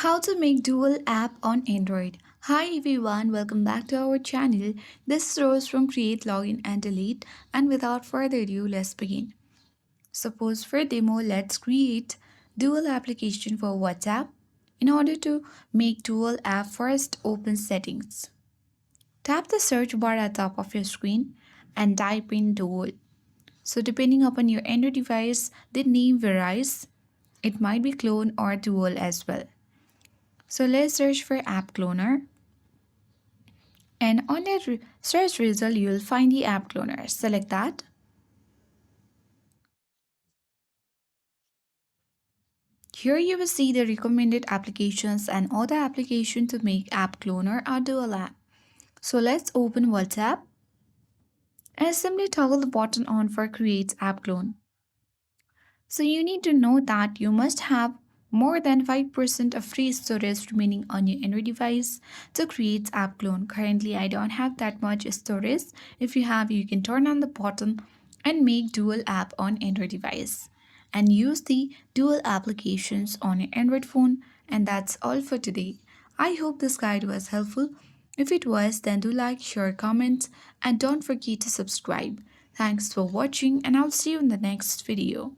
How to make dual app on Android. Hi everyone, welcome back to our channel. This is Rose from Create, Login and Delete, and without further ado, let's begin. Suppose for demo, let's create dual application for WhatsApp. In order to make dual app, first open settings. Tap the search bar at top of your screen and type in dual. So depending upon your Android device, the name varies. It might be clone or dual as well. So let's search for app cloner. And on the search result, you'll find the app cloner. Select that. Here you will see the recommended applications and all the applications to make app cloner or dual app. So let's open WhatsApp and simply toggle the button on for create app clone. So you need to know that you must have more than 5% of free storage remaining on your Android device to create app clone. Currently, I don't have that much storage. If you have, you can turn on the button and make dual app on Android device and use the dual applications on your Android phone. And that's all for today. I hope this guide was helpful. If it was, then do like, share, comment, and don't forget to subscribe. Thanks for watching, and I'll see you in the next video.